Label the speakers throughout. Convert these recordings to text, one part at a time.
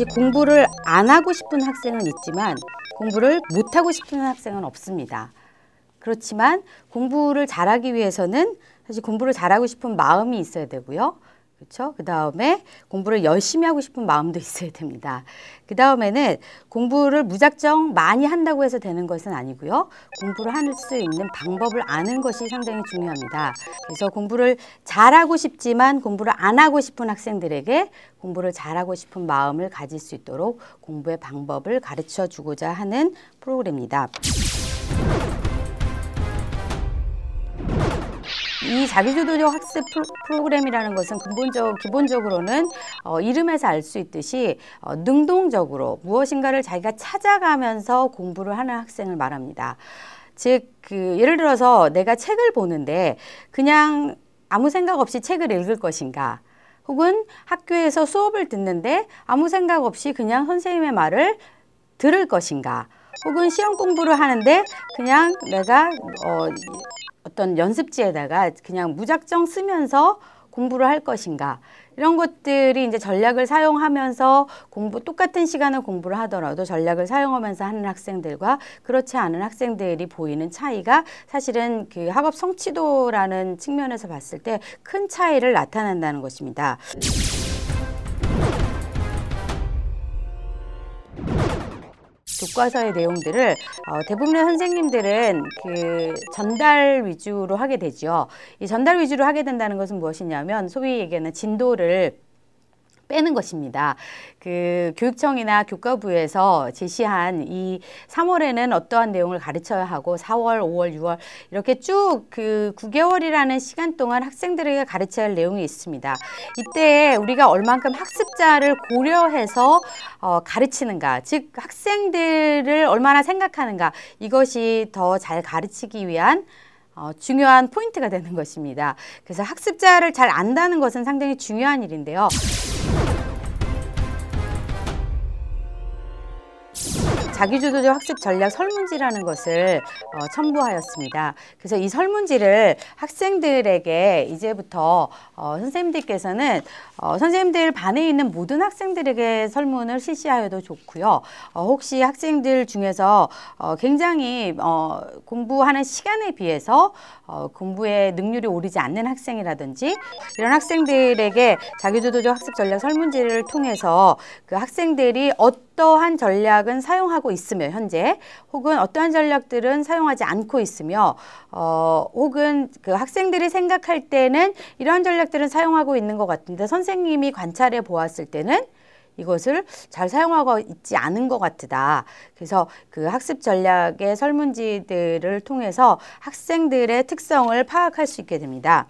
Speaker 1: 사실 공부를 안 하고 싶은 학생은 있지만 공부를 못 하고 싶은 학생은 없습니다. 그렇지만 공부를 잘하기 위해서는 사실 공부를 잘하고 싶은 마음이 있어야 되고요. 그렇죠? 그 다음에 공부를 열심히 하고 싶은 마음도 있어야 됩니다. 그 다음에는 공부를 무작정 많이 한다고 해서 되는 것은 아니고요. 공부를 할 수 있는 방법을 아는 것이 상당히 중요합니다. 그래서 공부를 잘하고 싶지만 공부를 안 하고 싶은 학생들에게 공부를 잘하고 싶은 마음을 가질 수 있도록 공부의 방법을 가르쳐 주고자 하는 프로그램입니다. 이 자기주도적 학습 프로그램이라는 것은 기본적으로는 이름에서 알 수 있듯이 능동적으로 무엇인가를 자기가 찾아가면서 공부를 하는 학생을 말합니다. 즉, 예를 들어서 내가 책을 보는데 그냥 아무 생각 없이 책을 읽을 것인가, 혹은 학교에서 수업을 듣는데 아무 생각 없이 그냥 선생님의 말을 들을 것인가, 혹은 시험 공부를 하는데 그냥 내가 어떤 연습지에다가 그냥 무작정 쓰면서 공부를 할 것인가, 이런 것들이 이제 전략을 사용하면서 똑같은 시간을 공부를 하더라도 전략을 사용하면서 하는 학생들과 그렇지 않은 학생들이 보이는 차이가 사실은 그 학업 성취도라는 측면에서 봤을 때 큰 차이를 나타낸다는 것입니다. 교과서의 내용들을 대부분의 선생님들은 그 전달 위주로 하게 되죠. 이 전달 위주로 하게 된다는 것은 무엇이냐면 소위 얘기하는 진도를 빼는 것입니다. 그 교육청이나 교과부에서 제시한 이 3월에는 어떠한 내용을 가르쳐야 하고 4월, 5월, 6월 이렇게 쭉 그 9개월이라는 시간 동안 학생들에게 가르쳐야 할 내용이 있습니다. 이때 우리가 얼만큼 학습자를 고려해서 가르치는가, 즉 학생들을 얼마나 생각하는가, 이것이 더 잘 가르치기 위한 중요한 포인트가 되는 것입니다. 그래서 학습자를 잘 안다는 것은 상당히 중요한 일인데요. 자기주도적 학습 전략 설문지라는 것을 첨부하였습니다. 그래서 이 설문지를 학생들에게 이제부터 선생님들께서는 선생님들 반에 있는 모든 학생들에게 설문을 실시하여도 좋고요. 혹시 학생들 중에서 굉장히 공부하는 시간에 비해서 공부에 능률이 오르지 않는 학생이라든지 이런 학생들에게 자기주도적 학습 전략 설문지를 통해서 그 학생들이 어떠한 전략은 사용하고 있으며 현재, 혹은 어떠한 전략들은 사용하지 않고 있으며 혹은 그 학생들이 생각할 때는 이러한 전략들은 사용하고 있는 것 같은데 선생님이 관찰해 보았을 때는 이것을 잘 사용하고 있지 않은 것 같다. 그래서 그 학습 전략의 설문지들을 통해서 학생들의 특성을 파악할 수 있게 됩니다.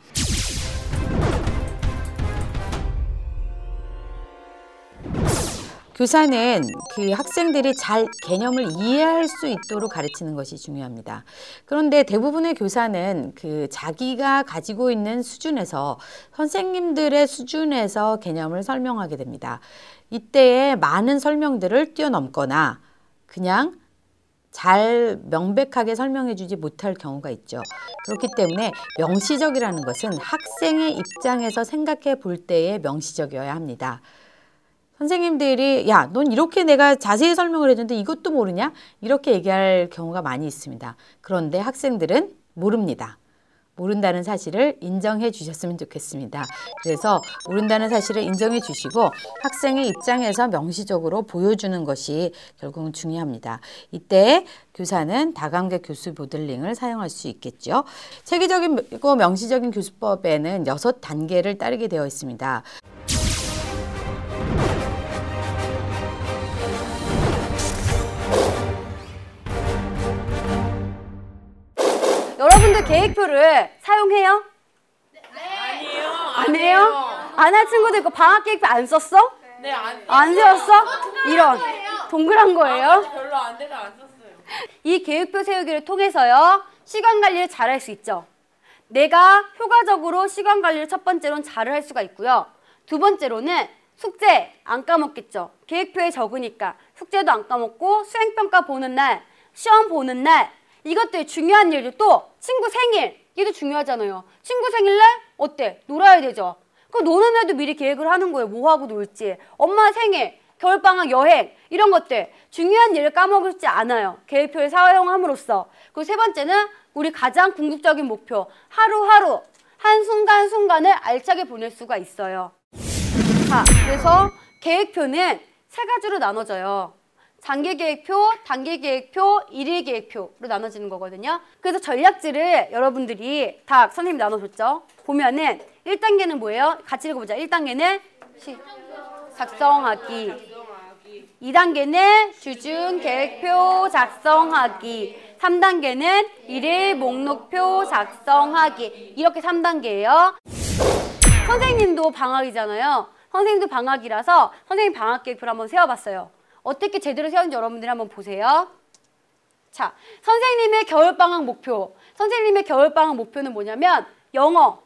Speaker 1: 교사는 그 학생들이 잘 개념을 이해할 수 있도록 가르치는 것이 중요합니다. 그런데 대부분의 교사는 그 자기가 가지고 있는 수준에서, 선생님들의 수준에서 개념을 설명하게 됩니다. 이때에 많은 설명들을 뛰어넘거나 그냥 잘 명백하게 설명해 주지 못할 경우가 있죠. 그렇기 때문에 명시적이라는 것은 학생의 입장에서 생각해 볼 때에 명시적이어야 합니다. 선생님들이 야, 넌 이렇게 내가 자세히 설명을 해줬는데 이것도 모르냐? 이렇게 얘기할 경우가 많이 있습니다. 그런데 학생들은 모릅니다. 모른다는 사실을 인정해 주셨으면 좋겠습니다. 그래서 모른다는 사실을 인정해 주시고 학생의 입장에서 명시적으로 보여주는 것이 결국은 중요합니다. 이때 교사는 다감계 교수 모델링을 사용할 수 있겠죠. 체계적이고 명시적인 교수법에는 6단계를 따르게 되어 있습니다.
Speaker 2: 여러분들 계획표를 사용해요?
Speaker 3: 네. 아니에요.
Speaker 2: 안 해요? 안 할 친구들 이거 방학 계획표 안 썼어?
Speaker 3: 네,
Speaker 2: 안 세웠어? 이런 동그란 거예요?
Speaker 3: 별로 안 돼서 안 썼어요.
Speaker 2: 이 계획표 세우기를 통해서요, 시간 관리를 잘할 수 있죠. 내가 효과적으로 시간 관리를 첫 번째로는 잘을 할 수가 있고요. 두 번째로는 숙제 안 까먹겠죠. 계획표에 적으니까 숙제도 안 까먹고 수행평가 보는 날, 시험 보는 날, 이것들 중요한 일들, 또 친구 생일, 얘도 중요하잖아요. 친구 생일날 어때? 놀아야 되죠. 그럼 노는 날도 미리 계획을 하는 거예요. 뭐 하고 놀지. 엄마 생일, 겨울방학 여행 이런 것들 중요한 일을 까먹지 않아요. 계획표를 사용함으로써. 그리고 세 번째는 우리 가장 궁극적인 목표 하루하루 한순간순간을 알차게 보낼 수가 있어요. 자, 그래서 계획표는 세 가지로 나눠져요. 장기계획표, 단기계획표, 일일계획표로 나눠지는 거거든요. 그래서 전략지를 여러분들이 다 선생님이 나눠줬죠. 보면은 1단계는 뭐예요? 같이 읽어보자. 1단계는 작성하기. 2단계는 주중계획표 작성하기. 3단계는 일일 목록표 작성하기. 이렇게 3단계예요. 선생님도 방학이잖아요. 선생님도 방학이라서 선생님 방학계획표를 한번 세워봤어요. 어떻게 제대로 세웠는지 여러분들이 한번 보세요. 자, 선생님의 겨울방학 목표. 선생님의 겨울방학 목표는 뭐냐면 영어,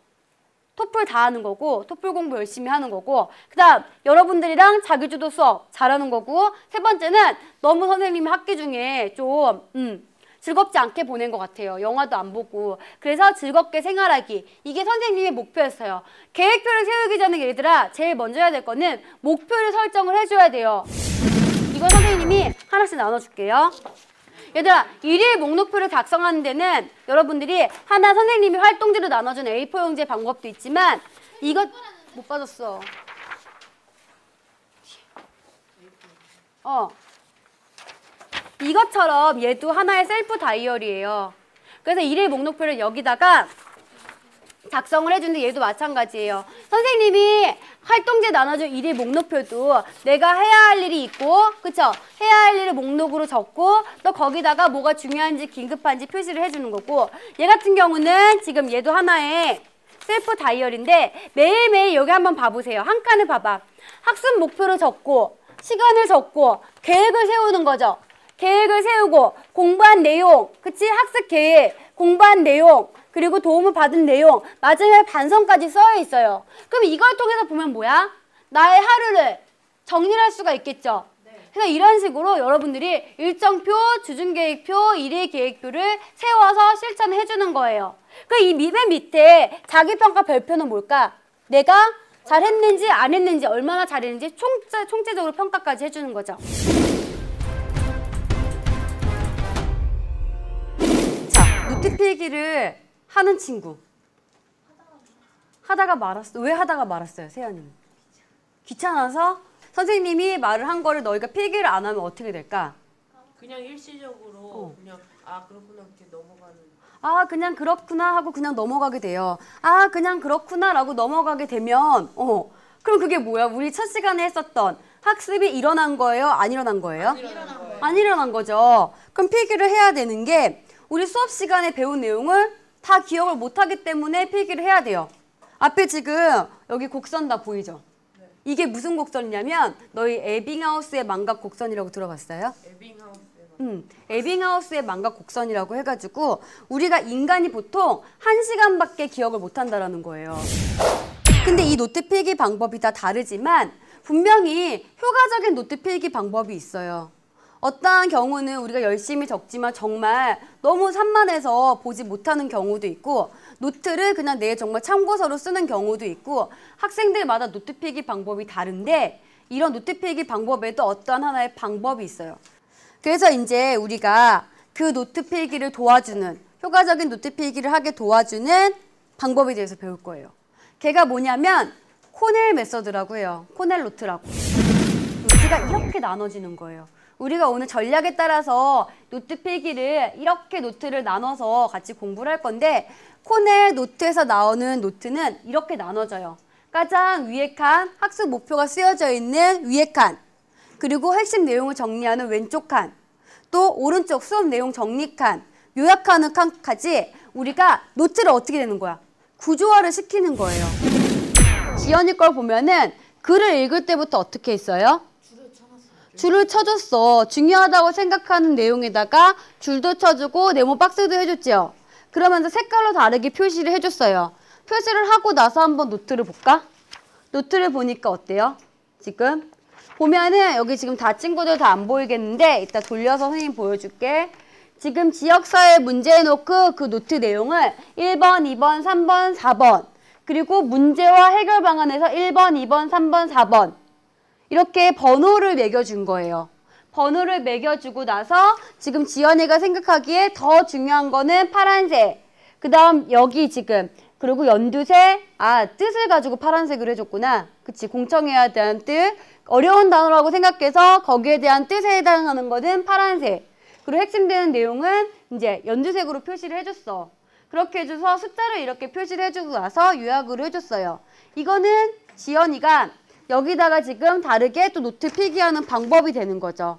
Speaker 2: 토플 다 하는 거고 토플 공부 열심히 하는 거고 그 다음 여러분들이랑 자기주도 수업 잘하는 거고 세 번째는 너무 선생님이 학기 중에 좀 즐겁지 않게 보낸 것 같아요. 영화도 안 보고. 그래서 즐겁게 생활하기. 이게 선생님의 목표였어요. 계획표를 세우기 전에 얘들아 제일 먼저 해야 될 거는 목표를 설정을 해줘야 돼요. 이거 선생님이 하나씩 나눠줄게요. 얘들아 일일 목록표를 작성하는 데는 여러분들이 하나 선생님이 활동지로 나눠준 A4 용지의 방법도 있지만 이것 못 받았어. 이것처럼 얘도 하나의 셀프 다이어리예요. 그래서 일일 목록표를 여기다가 작성을 해주는데 얘도 마찬가지예요. 선생님이 활동지에 나눠준 일일 목록표도 내가 해야 할 일이 있고 그쵸? 해야 할 일을 목록으로 적고 또 거기다가 뭐가 중요한지 긴급한지 표시를 해주는 거고 얘 같은 경우는 지금 얘도 하나의 셀프 다이어리인데 매일매일 여기 한번 봐보세요. 한 칸을 봐봐. 학습 목표를 적고 시간을 적고 계획을 세우는 거죠. 계획을 세우고 공부한 내용, 그치? 학습 계획, 공부한 내용 그리고 도움을 받은 내용, 마지막에 반성까지 써 있어요. 그럼 이걸 통해서 보면 뭐야? 나의 하루를 정리할 수가 있겠죠. 그래서 이런 식으로 여러분들이 일정표, 주중계획표, 일일계획표를 세워서 실천해 주는 거예요. 이 맨 밑에 자기평가 별표는 뭘까? 내가 잘했는지 안 했는지 얼마나 잘했는지 총체적으로 평가까지 해주는 거죠. 자, 노트 필기를 하는 친구. 하다가 말았어. 왜 하다가 말았어요, 세연이는? 귀찮아서? 선생님이 말을 한 거를 너희가 필기를 안 하면 어떻게 될까?
Speaker 3: 그냥 일시적으로 그냥 그렇구나 이렇게 넘어가는.
Speaker 2: 그냥 그렇구나 하고 그냥 넘어가게 돼요. 그냥 그렇구나 라고 넘어가게 되면 그럼 그게 뭐야? 우리 첫 시간에 했었던 학습이 일어난 거예요? 안 일어난 거예요? 안 일어난 거죠. 그럼 필기를 해야 되는 게 우리 수업 시간에 배운 내용을 다 기억을 못하기 때문에 필기를 해야 돼요. 앞에 지금 여기 곡선 다 보이죠? 네. 이게 무슨 곡선이냐면 너희 에빙하우스의 망각 곡선이라고 들어봤어요? 에빙하우스의 망각 곡선이라고 해가지고 우리가 인간이 보통 1시간밖에 기억을 못한다는 거예요. 근데 이 노트 필기 방법이 다 다르지만 분명히 효과적인 노트 필기 방법이 있어요. 어떠한 경우는 우리가 열심히 적지만 정말 너무 산만해서 보지 못하는 경우도 있고 노트를 그냥 내 정말 참고서로 쓰는 경우도 있고 학생들마다 노트 필기 방법이 다른데 이런 노트 필기 방법에도 어떠한 하나의 방법이 있어요. 그래서 이제 우리가 그 노트 필기를 도와주는 효과적인 노트 필기를 하게 도와주는 방법에 대해서 배울 거예요. 걔가 뭐냐면 코넬 메서드라고 해요. 코넬 노트라고. 노트가 이렇게 나눠지는 거예요. 우리가 오늘 전략에 따라서 노트 필기를 이렇게 노트를 나눠서 같이 공부를 할 건데 코넬 노트에서 나오는 노트는 이렇게 나눠져요. 가장 위에 칸, 학습 목표가 쓰여져 있는 위에 칸, 그리고 핵심 내용을 정리하는 왼쪽 칸, 또 오른쪽 수업 내용 정리 칸, 요약하는 칸까지 우리가 노트를 어떻게 되는 거야? 구조화를 시키는 거예요. 지연이 걸 보면은 글을 읽을 때부터 어떻게 했어요? 줄을 쳐줬어. 중요하다고 생각하는 내용에다가 줄도 쳐주고 네모 박스도 해줬죠. 그러면서 색깔로 다르게 표시를 해줬어요. 표시를 하고 나서 한번 노트를 볼까? 노트를 보니까 어때요? 지금 보면은 여기 지금 다 친구들 다 안 보이겠는데 이따 돌려서 선생님 보여줄게. 지금 지역사회 문제 해놓고 그 노트 내용을 1번, 2번, 3번, 4번 그리고 문제와 해결 방안에서 1번, 2번, 3번, 4번 이렇게 번호를 매겨준 거예요. 번호를 매겨주고 나서 지금 지연이가 생각하기에 더 중요한 거는 파란색. 그 다음 여기 지금 그리고 연두색. 아, 뜻을 가지고 파란색으로 해줬구나. 그치, 공청회에 대한 뜻. 어려운 단어라고 생각해서 거기에 대한 뜻에 해당하는 거는 파란색. 그리고 핵심되는 내용은 이제 연두색으로 표시를 해줬어. 그렇게 해줘서 숫자를 이렇게 표시를 해주고 나서 요약으로 해줬어요. 이거는 지연이가 여기다가 지금 다르게 또 노트 필기하는 방법이 되는 거죠.